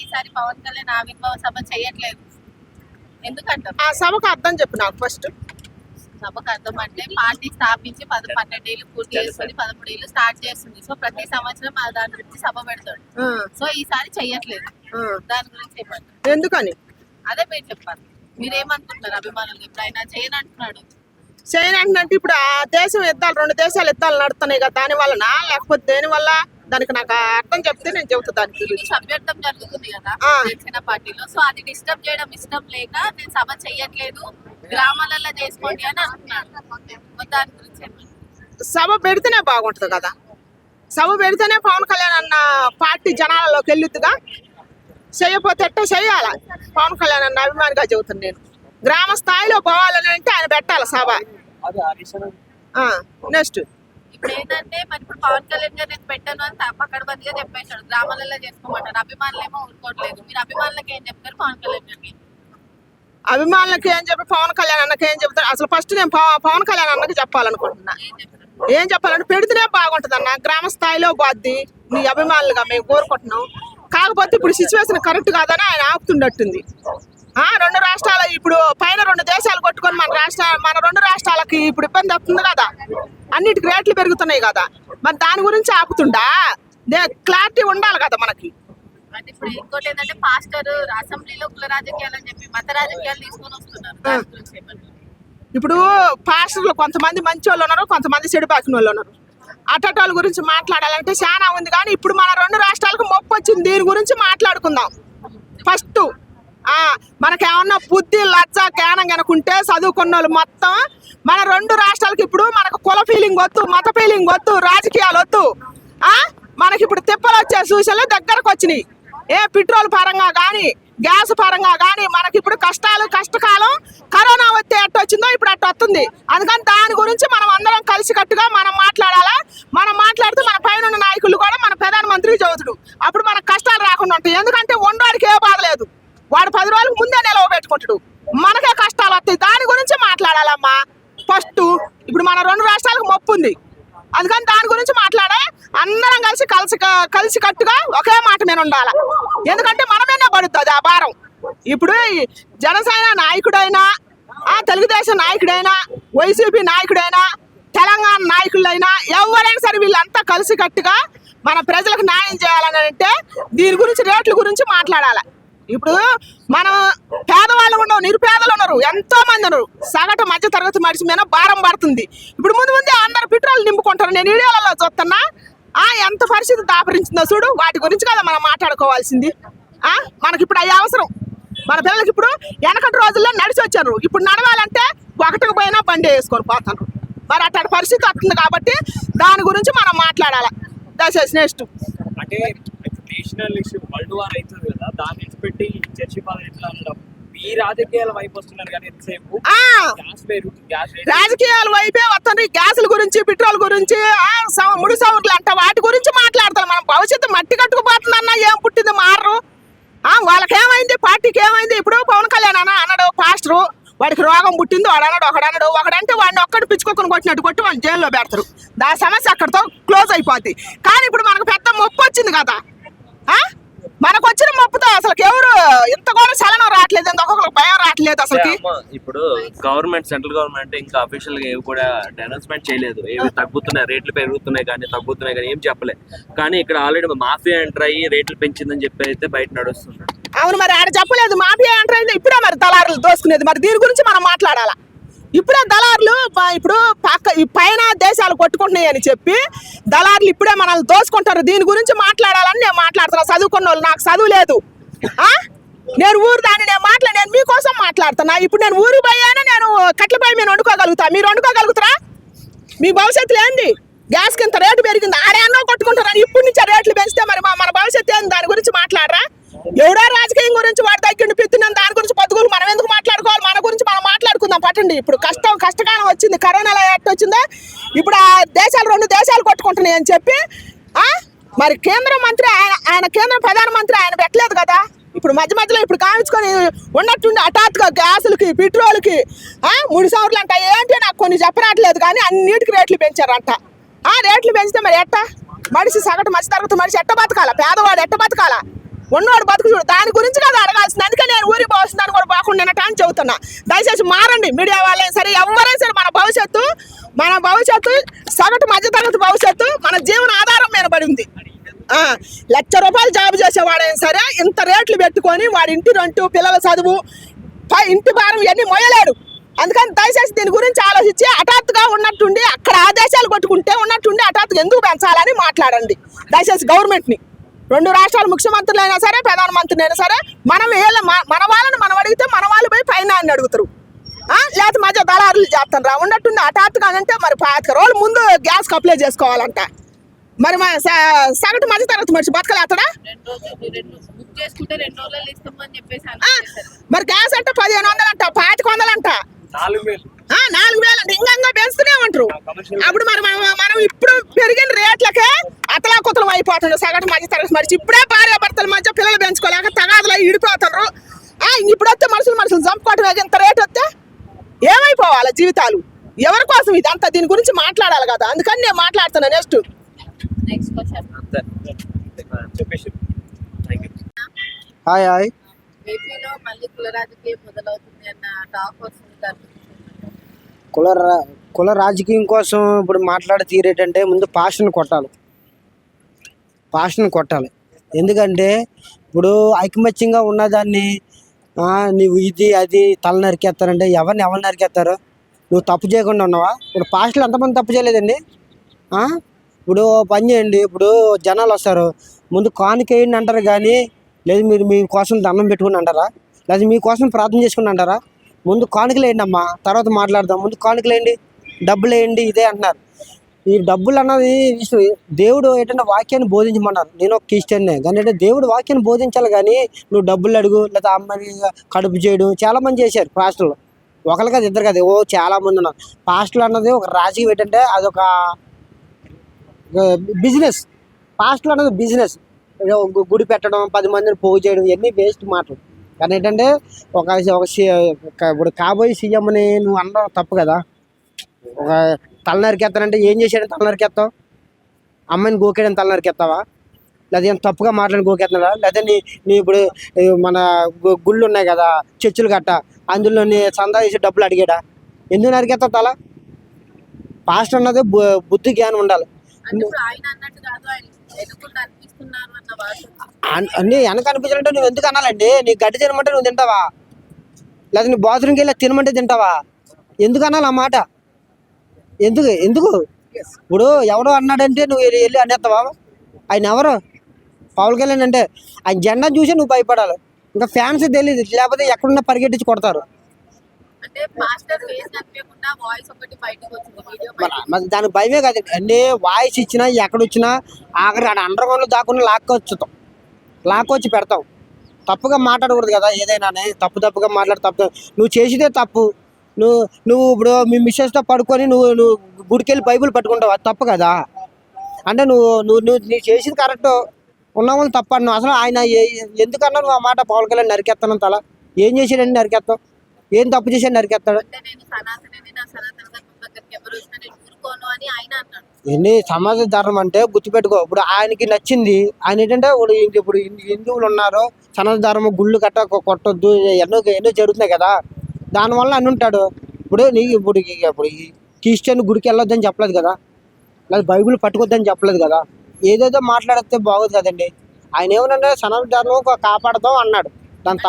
ఈసారి పవన్ కళ్యాణ్ ఆవిర్భావ సభ చేయట్లేదు ఎందుకంటారు? ఆ సభకు అర్థం చెప్పు నాకు ఫస్ట్. సభకు అర్థం అంటే పార్టీ స్థాపించి 12 ఏళ్ళు పూర్తి చేస్తుంది, 13 ఏళ్ళు స్టార్ట్ చేస్తుంది. సో ప్రతి సంవత్సరం దాని గురించి సభ పెడతాడు. సో ఈసారి చెయ్యట్లేదు. దాని గురించి చెప్పండి ఎందుకని. అదే మీరు చెప్పాలి. మీరేమనుకుంటున్నారు అభిమానులు? ఇప్పుడు ఆయన చేయనంటున్నాడు. చేయనంటే ఇప్పుడు ఆ దేశం యుద్ధాలు 2 దేశాలు యుద్ధాలు నడుస్తున్నాయి కదా, దాని వలన లేకపోతే దేని వల్ల? దానికి నాకు అర్థం చెప్తే నేను చెబుతా దానికి. సభ్యత్వం జరుగుతుంది కదా జనసేన పార్టీలో. సో అది డిస్టర్బ్ చేయడం ఇష్టం లేక నేను సభ చెయ్యట్లేదు, గ్రామాలలో చేసుకోండి అని అంటున్నాడు. దాని గురించి సభ పెడితేనే బాగుంటుంది కదా. సభ పెడితేనే పవన్ కళ్యాణ్ అన్న పార్టీ జనాలలోకి వెళ్ళుద్దిగా. చేయకపోతే ఎట్టో చెయ్యాల. పవన్ కళ్యాణ్ అన్న అభిమానిగా చెబుతాను నేను. గ్రామ స్థాయిలో పోవాలని అంటే ఆయన పెట్టాలి సభ. నెక్స్ట్ ఇప్పుడు ఏంటంటే మరి ఇప్పుడు పవన్ కళ్యాణ్ గారు నేను పెట్టాను అని పక్కడబందిగా చెప్పేశాడు, గ్రామాలలో చేసుకోమంటారు. అభిమానులు ఏమో ఊరుకోవట్లేదు. మీరు అభిమానులకి ఏం చెప్తారు పవన్ కళ్యాణ్ గారికి? అభిమానులకి ఏం చెప్పి పవన్ కళ్యాణ్ అన్నకి ఏం చెప్తారు? అసలు ఫస్ట్ నేను పవన్ కళ్యాణ్ అన్నకి చెప్పాలనుకుంటున్నా. ఏం చెప్పాలంటే పెడితేనే బాగుంటుంది అన్న. గ్రామ స్థాయిలో బాద్ది నీ అభిమానులుగా మేము కోరుకుంటున్నాం. కాకపోతే ఇప్పుడు సిచ్యువేషన్ కరెక్ట్ కాదని ఆయన ఆపుతుండట్టుంది. 2 రాష్ట్రాలు ఇప్పుడు పైన 2 దేశాలు కొట్టుకొని మన 2 రాష్ట్రాలకి ఇప్పుడు ఇబ్బంది వస్తుంది కదా. అన్నిటికి రేట్లు పెరుగుతున్నాయి కదా. మరి దాని గురించి ఆపుతుండా? క్లారిటీ ఉండాలి కదా మనకి. అంటే ఇప్పుడు ఇంకోటి ఏంటంటే పాస్టర్ అసెంబ్లీలో కుల రాజకీయాలు అని చెప్పి మత రాజకీయాలు తీసుకొని వస్తున్నారు. ఇప్పుడు పాస్టర్లు కొంతమంది మంచి వాళ్ళు ఉన్నారు, కొంతమంది చెడుపాకిన వాళ్ళు ఉన్నారు. అటటాల గురించి మాట్లాడాలంటే చాలా ఉంది. కానీ ఇప్పుడు మన 2 రాష్ట్రాలకు మొప్పు వచ్చింది. దీని గురించి మాట్లాడుకుందాం ఫస్ట్. మనకేమన్నా బుద్ధి లజ్జ జ్ఞానం కనుకుంటే చదువుకున్న వాళ్ళు మొత్తం మన 2 రాష్ట్రాలకి ఇప్పుడు మనకు కుల ఫీలింగ్ వద్దు, మత ఫీలింగ్ వద్దు, రాజకీయాలు వద్దు. మనకి ఇప్పుడు తిప్పలు వచ్చే సూచనలు దగ్గరకు వచ్చినాయి. పెట్రోల్ పరంగా కానీ గ్యాస్ పరంగా కానీ మనకి ఇప్పుడు కష్టకాలం. కరోనా వస్తే ఎట్ట వచ్చిందో ఇప్పుడు అట్ట వస్తుంది. అందుకని దాని గురించి మనం అందరం కలిసికట్టుగా మనం మాట్లాడాలా. మనం మాట్లాడితే మన పైన నాయకులు కూడా మన ప్రధానమంత్రి చదువుతుడు. అప్పుడు మనకు కష్టాలు రాకుండా ఉంటాయి. ఎందుకంటే ఉండడానికి ఏ బాధ లేదు. వాడు 10 రోజులకు ముందే నిలవ పెట్టుకుంటాడు. మనకే కష్టాలు వస్తాయి. దాని గురించి మాట్లాడాలమ్మా ఫస్ట్. ఇప్పుడు మన 2 రాష్ట్రాలకు మొప్పు ఉంది. అందుకని దాని గురించి మాట్లాడే అందరం కలిసి కట్టుగా ఒకే మాట మీద ఉండాలి. ఎందుకంటే మనమేనే పడుతుంది ఆ భారం. ఇప్పుడు జనసేన నాయకుడైనా, తెలుగుదేశం నాయకుడైనా, వైసీపీ నాయకుడైనా, తెలంగాణ నాయకులైనా ఎవరైనా సరే వీళ్ళంతా కలిసి కట్టుగా మన ప్రజలకు న్యాయం చేయాలని అంటే దీని గురించి రేట్ల గురించి మాట్లాడాలి. ఇప్పుడు మనం పేదవాళ్ళు ఉండవు, నిరుపేదలు ఉన్నారు, ఎంతో మంది ఉన్నారు. సగటు మధ్య తరగతి మనిషి మీద భారం పడుతుంది. ఇప్పుడు ముందే అందరు పెట్రోల్ నింపుకుంటారు. నేను వీడియోలలో చూస్తున్నా. ఎంత పరిస్థితి దాపరించిందో చూడు. వాటి గురించి కదా మనం మాట్లాడుకోవాల్సింది. మనకి ఇప్పుడు అయ్యే అవసరం. మన పిల్లలకి ఇప్పుడు వెనకటి రోజుల్లో నడిచి వచ్చారు. ఇప్పుడు నడవాలంటే ఒకటికి పోయినా బండి వేసుకొని పోతారు. మరి అట్లాంటి పరిస్థితి వస్తుంది కాబట్టి దాని గురించి మనం మాట్లాడాలి. దయచేసి నెక్స్ట్ అంటే నేషనల్ ఇష్యూ వరల్డ్ వార్ అవుతుంది కదా, దాన్ని విడిచిపెట్టి చర్చి పాలన ఎట్లా ఉండడం? ఈ రాజకీయాల వైపు వస్తున్నారు కానీ ఎంతసేపు రాజకీయాల వైపే వస్తుంది. గ్యాసుల గురించి, పెట్రోల్ గురించి, ముడి సౌకర్యాలు అంట వాటి గురించి మాట్లాడతాం. మనం భవిష్యత్తు మట్టి కట్టుకుపోతుందన్నా ఏం పుట్టింది మారు. వాళ్ళకేమైంది, పార్టీకి ఏమైంది? ఇప్పుడు పవన్ కళ్యాణ్ అన్నాడు పాస్టరు, వాడికి రోగం పుట్టింది వాడు అన్నాడు. ఒకడంటే వాడిని ఒక్కడు పిచ్చుకోకుండా కొట్టినట్టు కొట్టి వాడిని జైల్లో పెడతారు. దాని సమస్య అక్కడితో క్లోజ్ అయిపోద్ది. కానీ ఇప్పుడు మనకు పెద్ద మొప్పు వచ్చింది కదా. మనకు వచ్చిన మొప్పుతో అసలు ఎవరు ఇంత కూడా చలనం రావట్లేదు, ఒక్కొక్కరికి భయం రావట్లేదు అసలు. ఇప్పుడు గవర్నమెంట్, సెంట్రల్ గవర్నమెంట్ ఇంకా అఫీషియల్ గా ఏవి కూడా అనౌన్స్మెంట్ చేయలేదు. ఏవి తగ్గుతున్నాయి, రేట్లు పెరుగుతున్నాయి కానీ తగ్గుతున్నాయి కానీ ఏం చెప్పలేదు. కానీ ఇక్కడ ఆల్రెడీ మాఫియా ఎంటర్ అయ్యి రేట్లు పెంచిందని చెప్పి అయితే బయట నడుస్తుంది. అవును, మరి ఆడ చెప్పలేదు. మాఫియా ఎంటర్ అయింది. ఇప్పుడే మరి దళారులు దోసుకునేది. మరి దీని గురించి మనం మాట్లాడాలా. ఇప్పుడే దళారులు ఇప్పుడు పైన దేశాలు కొట్టుకుంటున్నాయి అని చెప్పి దళారులు ఇప్పుడే మనల్ని దోసుకుంటారు. దీని గురించి మాట్లాడాలని నేను మాట్లాడుతున్నా. చదువుకున్న వాళ్ళు, నాకు చదువు లేదు. నేను ఊరు దాన్ని నేను మీకోసం మాట్లాడుతున్నా. ఇప్పుడు నేను ఊరు పోయాను, నేను కట్లపై మీద వండుకోగలుగుతా. మీరు వండుకోగలుగుతారా? మీ భవిష్యత్తులో ఏంది? గ్యాస్ కింద రేటు పెరిగింది, ఆడేన్నో కొట్టుకుంటారని ఇప్పటి నుంచి రేట్లు పెంచితే మరి మన భవిష్యత్తు ఏంది? దాని గురించి మాట్లాడరా? ఎవడో రాజకీయం గురించి వాడు తగ్గిండి పెత్తున్నాను, దాని గురించి పొద్దుగోలు మనం ఎందుకు మాట్లాడుకోవాలి? మన గురించి మనం మాట్లాడుకుందాం పట్టండి. ఇప్పుడు కష్టకాలం వచ్చింది, కరోనాలో ఎట్ట వచ్చిందో. ఇప్పుడు ఆ దేశాలు 2 దేశాలు కొట్టుకుంటున్నాయి అని చెప్పి మరి కేంద్ర మంత్రి ఆయన కేంద్ర ప్రధానమంత్రి ఆయన పెట్టలేదు కదా. ఇప్పుడు మధ్యలో ఇప్పుడు కామించుకొని ఉన్నట్టుండి హఠాత్తుగా గ్యాసులకి, పెట్రోల్కి, ముడి సౌకర్యాలు అంట ఏంటి నాకు కొన్ని చెప్పరాట్లేదు. కానీ అన్నిటికి రేట్లు పెంచారంట. రేట్లు పెంచితే మరి ఎట్ట? మనిషి సగటు మధ్య తరగతి మనిషి ఎట్ట బతకాలా? పేదవాడు ఎట్ట బతకాలా? ఉన్నోడు బతుకు చూడు, దాని గురించి కదా అడగాల్సింది. అందుకే నేను ఊరికి పోవస్తుందని కూడా పోకుండా అని చెబుతున్నా. దయచేసి మారండి మీడియా వాళ్ళే సరే, ఎవరైనా సరే. మన భవిష్యత్తు సగటు మధ్యతరగతి భవిష్యత్తు మన జీవన ఆధారం మీద పడి ఉంది. ₹1,00,000 జాబ్ చేసేవాడైనా సరే ఇంత రేట్లు పెట్టుకొని వాడి ఇంటి రెంటు, పిల్లల చదువు, ఇంటి భారం ఇవన్నీ మోయలేడు. అందుకని దయచేసి దీని గురించి ఆలోచించి హఠాత్తుగా ఉన్నట్టుండి అక్కడ ఆదేశాలు కొట్టుకుంటే ఉన్నట్టుండి హఠాత్తుగా ఎందుకు పెంచాలని మాట్లాడండి దయచేసి గవర్నమెంట్ని. 2 రాష్ట్రాల ముఖ్యమంత్రులైనా సరే, ప్రధానమంత్రులైనా సరే, మన వాళ్ళని మనం అడిగితే మన వాళ్ళు పోయి పైన అని అడుగుతారు. లేకపోతే మధ్య దళారులు చేస్తాను ఉన్నట్టుండి హఠాత్తుగా అంటే మరి 5 రోజుల ముందు గ్యాస్ అప్లై చేసుకోవాలంట. మరి మా సగటు మధ్య తరగతి మనిషి బతకలేస్తాడా? 2 రోజులు బుక్ చేసుకుంటే 2 రోజుల్లో ఇస్తామని చెప్పేసి మరి గ్యాస్ అంటే 1,500 అంట, 2,500 అంట, 4,000 అంటే ఇంకా పెంచుతూనే ఉంటారు. అప్పుడు మరి మనం ఇప్పుడు పెరిగిన రేట్లకే అతలాకుతలం అయిపోతుండ్రు సగటు మధ్య తరగతి మనిషి. ఇప్పుడే భార్యాభర్తల మధ్య పిల్లలు పెంచుకోలేక తగాదులు ఇడిపోతున్నారు. ఇప్పుడు వస్తే మనుషులు చంపుకోవటం ఇంత రేట్ వస్తే ఏమైపోవాలి జీవితాలు? ఎవరి కోసం ఇది అంతా? దీని గురించి మాట్లాడాలి కదా, అందుకని నేను మాట్లాడుతున్నా. Next question. చెప్పేసి హాయ్ ఏపీలో మళ్ళీ కుల రాజకీయం మొదలవుతుంది అన్న టాక్ వస్తుంది. కుల రాజకీయం కోసం ఇప్పుడు మాట్లాడే తీరేటంటే ముందు పాస్ట్ని కొట్టాలి. ఎందుకంటే ఇప్పుడు ఐకమత్యంగా ఉన్నదాన్ని నువ్వు ఇది అది తల నరికేస్తారంటే ఎవరు నరికేస్తారు? నువ్వు తప్పు చేయకుండా ఉన్నావా? ఇప్పుడు పాస్ట్లో ఎంతమంది తప్పు చేయలేదండి? ఇప్పుడు పని చేయండి, ఇప్పుడు జనాలు వస్తారు, ముందు కానుకేయండి అంటారు కానీ లేదు మీరు మీకోసం దండం పెట్టుకుని అంటారా? లేదా మీకోసం ప్రార్థన చేసుకుని అంటారా? ముందు కానుకలు వేయండి అమ్మా, తర్వాత మాట్లాడదాం. ముందు కానుకలు వేయండి, డబ్బులు వేయండి, ఇదే అంటున్నారు. ఈ డబ్బులు అన్నది దేవుడు ఏంటంటే వాక్యాన్ని బోధించమన్నారు. నేను ఒక క్రిస్టియన్నే కానీ అంటే దేవుడు వాక్యాన్ని బోధించాలి కానీ నువ్వు డబ్బులు అడుగు లేదా అమ్మని కడుపు చేయడం చాలామంది చేశారు పాస్టర్లు. ఒకరు కదా, ఇద్దరు కదా, చాలామంది ఉన్నారు. పాస్టర్లు అన్నది ఒక రాజకీయం ఏంటంటే అదొక బిజినెస్. పాస్టర్లు అన్నది బిజినెస్. గుడి పెట్టడం, 10 మందిని పోగు చేయడం ఇవన్నీ వేస్ట్ మాటలు. కానీ ఏంటంటే ఇప్పుడు కాబోయే సీఎంని నువ్వు అనడం తప్పు కదా. ఒక తల నరికేస్తానంటే ఏం చేసాడని తల నరికేస్తావు? అమ్మాయిని గోకేయడం తల నరికేస్తావా? లేదా ఏం తప్పుగా మాట్లాడి గోకేస్తున్నాడా? లేదా నీ ఇప్పుడు మన గుళ్ళు ఉన్నాయి కదా, చర్చిలు గట్ట, అందులో చందా చేసి డబ్బులు అడిగాడా? ఎందుకు నరికేస్తావు తల? పాస్టర్ అన్నది బుద్ధి జ్ఞానం ఉండాలి. అన్నీ వెనక అనిపించాలంటే నువ్వు ఎందుకు అనాలండి? నీకు గడ్డి తినమంటే నువ్వు తింటావా? లేదా నీ బాత్రూమ్కి వెళ్ళి తినమంటే తింటావా? ఎందుకు అనాలి ఆ మాట? ఎందుకు ఇప్పుడు ఎవడో అన్నాడంటే నువ్వు వెళ్ళి అనేస్తావా? ఆయన ఎవరు? పవన్ కళ్యాణ్ అంటే ఆయన జెండా చూసి నువ్వు భయపడాలి. ఇంకా ఫ్యాన్స్ తెలియదు, లేకపోతే ఎక్కడున్నా పరిగెట్టించి కొడతారు. మరి దానికి భయమే కాదు అండి. వాయిస్ ఇచ్చినా ఎక్కడొచ్చినా ఆఖరి అండర్ గ్రౌండ్లో దాక్కుని లాక్కొచ్చి పెడతాం. తప్పుగా మాట్లాడకూడదు కదా ఏదైనా. తప్పుగా మాట్లాడి తప్పు. నువ్వు చేసేదే తప్పు. నువ్వు ఇప్పుడు మీ మిస్సెస్తో పడుకొని నువ్వు గుడికెళ్ళి బైబుల్ పట్టుకుంటావు, అది తప్పు కదా. అంటే నువ్వు చేసింది కరెక్ట్, ఉన్నామని తప్పు అన్నావు. అసలు ఆయన ఎందుకన్నా నువ్వు ఆ మాట పవన్ కళ్యాణ్ నరికేస్తాను తల? ఏం చేసాడని నరికేస్తావు? ఏం తప్పు చేసాడు నరికేస్తాడు? ఎన్ని సమాజ ధర్మం అంటే గుర్తుపెట్టుకో. ఇప్పుడు ఆయనకి నచ్చింది ఆయన ఏంటంటే ఇప్పుడు హిందువులు ఉన్నారు, సనాతన ధర్మం గుళ్ళు కొట్టొద్దు, ఎన్నో జరుగుతున్నాయి కదా, దానివల్ల అని ఉంటాడు. ఇప్పుడు క్రిస్టియన్ గుడికి వెళ్ళొద్దని చెప్పలేదు కదా, లేదా బైబిల్ పట్టుకొద్దని చెప్పలేదు కదా. ఏదేదో మాట్లాడితే బాగోదు కదండి. ఆయన ఏమన్నా సనాతన ధర్మం కాపాడతాం అన్నాడు. దాని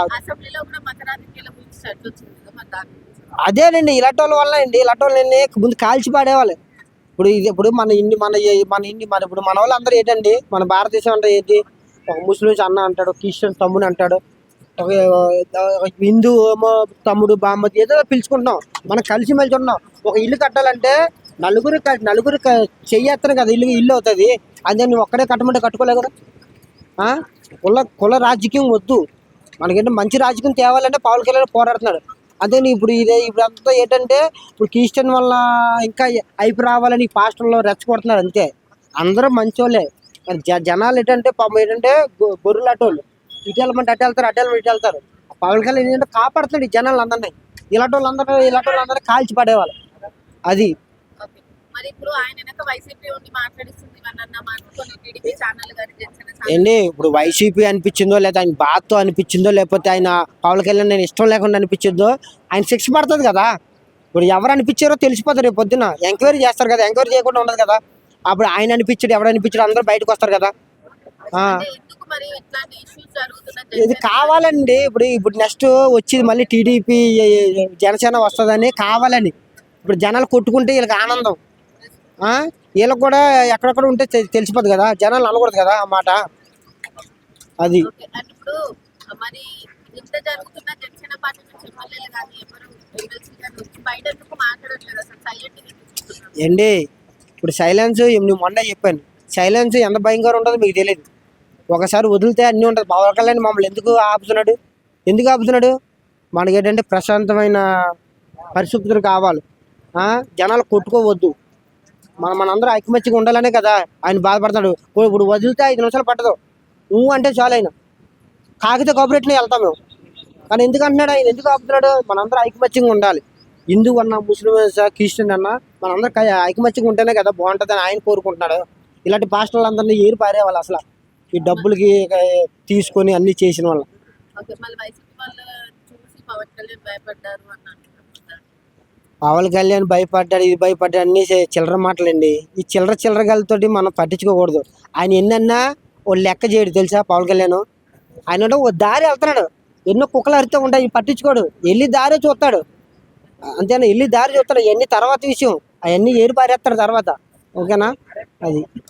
అదేనండి ఇలాంటి వాళ్ళ వల్ల అండి. ఇలాంటి వాళ్ళని ముందు కాల్చి పాడేవాళ్ళు. ఇప్పుడు మన ఇప్పుడు మన వాళ్ళు అందరూ ఏంటండి, మన భారతదేశం అంటే ఏంటి? ఒక ముస్లిమ్స్ అన్న అంటాడు, క్రిస్టియన్ తమ్ముడు అంటాడు, ఒక హిందూ తమ్ముడు బామ్మది ఏదో పిలుచుకుంటున్నాం. మనం కలిసిమెలిసి ఉన్నాం. ఒక ఇల్లు కట్టాలంటే నలుగురు చెయ్యేస్తాను కదా ఇల్లు అవుతుంది. అదే నువ్వు ఒక్కడే కట్టమంటే కట్టుకోలేవు కదా. కుల రాజకీయం వద్దు మనకేంటే. మంచి రాజకీయం తేవాలంటే పవన్ కళ్యాణ్ పోరాడుతున్నాడు. అదే ఇప్పుడు అంతా ఏంటంటే ఇప్పుడు క్రిస్టియన్ వల్ల ఇంకా అయిపు రావాలని పాస్టర్లో రెచ్చగొడుతున్నారు అంతే. అందరూ మంచోళ్ళే. మరి జనాలు ఏంటంటే పాపం ఏంటంటే గొర్రెలు అటోళ్ళు, ఇటు వెళ్ళమంటే అటు వెళ్తారు. పవన్ కళ్యాణ్ ఏంటంటే కాపాడుతున్నాడు ఈ జనాలు అందరినీ. ఇలాంటి వాళ్ళందరూ కాల్చి పడేవాళ్ళు. అది మరి ఇప్పుడు ఆయన వెనక వైసీపీ ఉండి మాట్లాడిస్తుంది ఇవన్నీ కొన్ని టీడీపీ ఛానల్ కానీ జనసేన ఛానల్ ఏంటి ఇప్పుడు వైసీపీ అనిపించిందో లేదా ఆయన బాధతో అనిపించిందో లేకపోతే ఆయన పవన్ కళ్యాణ్ నేను ఇష్టం లేకుండా అనిపించిందో ఆయన శిక్ష పడుతుంది కదా. ఇప్పుడు ఎవరు అనిపించారో తెలిసిపోతారు రేపు పొద్దున. ఎంక్వైరీ చేస్తారు కదా, ఎంక్వైరీ చేయకుండా ఉండదు కదా. అప్పుడు ఆయన అనిపించాడు ఎవరు అనిపించాడు అందరూ బయటకు వస్తారు కదా. అంటే ఎందుకు మరి ఇట్లాంటి ఇష్యూస్ జరుగుతున్న ఇది కావాలండి. ఇప్పుడు నెక్స్ట్ వచ్చేది మళ్ళీ టీడీపీ జనసేన వస్తుందని కావాలని. ఇప్పుడు జనాలు కొట్టుకుంటే వీళ్ళకి ఆనందం. వీళ్ళకి కూడా ఎక్కడెక్కడ ఉంటే తెలిసిపోద్ది కదా, జనాలు అనకూడదు కదా ఆ మాట. అది అంటే ఇప్పుడు మరి ఇంత జరుగుతున్న జనసేన పార్టీ నుంచి ఎమ్మెల్యేలు కానీ ఎవరు ఎమ్మెల్సీ కానీ వచ్చి బయట ఎందుకు మాట్లాడట్లేదు అసలు సైలెంట్ ఏంటి ఇప్పుడు సైలెన్స్ నేను మొన్న చెప్పాను, సైలెన్స్ ఎంత భయంకరం ఉంటుందో మీకు తెలియదు. ఒకసారి వదిలితే అన్నీ ఉంటుంది. పవన్ కళ్యాణ్ మమ్మల్ని ఎందుకు ఆపుతున్నాడు? మనకేంటంటే ప్రశాంతమైన పరిస్థితులు కావాలి. జనాలు కొట్టుకోవద్దు, మనందరూ ఐకమత్యంగా ఉండాలనే కదా ఆయన బాధపడతాడు. ఇప్పుడు వదిలితే 5 నిమిషాలు పట్టదు, నువ్వు అంటే చాలు. ఆయన కాకితే కోఆపరేట్ని వెళ్తాం మేము. కానీ ఎందుకు అంటున్నాడు ఆయన, ఎందుకు ఆపుతున్నాడు? మనందరూ ఐకమత్యంగా ఉండాలి. హిందూ అన్నా, ముస్లిమ్స్, క్రిస్టియన్ అన్నా మనందరూ ఐకమత్యంగా ఉంటేనే కదా బాగుంటుందని ఆయన కోరుకుంటున్నాడు. ఇలాంటి పాస్టర్లందరినీ ఏరు పారేవాళ్ళు అసలు ఈ డబ్బులకి తీసుకొని అన్ని చేసిన వాళ్ళు. ఓకే మళ్ళీ వైసీపీ వాళ్ళు చూసి పవన్ కళ్యాణ్ భయపడ్డారు అని అంటున్నారు. పవన్ కళ్యాణ్ భయపడ్డాడు, ఇది భయపడ్డాడు, అన్ని చిల్లర మాటలండి. ఈ చిల్లర గాలితోటి మనం పట్టించుకోకూడదు. ఆయన ఎన్నన్నా ఓ లెక్క చేయడు తెలుసా పవన్ కళ్యాణ్. ఆయన ఓ దారి వెళ్తున్నాడు, ఎన్నో కుక్కలు అరితే ఉంటాయి, పట్టించుకోడు. వెళ్ళి దారే చూస్తాడు అంతేనా, వెళ్ళి దారి చూస్తాడు. ఇవన్నీ తర్వాత విషయం, అవన్నీ ఏరు పారేస్తాడు తర్వాత. ఓకేనా అది.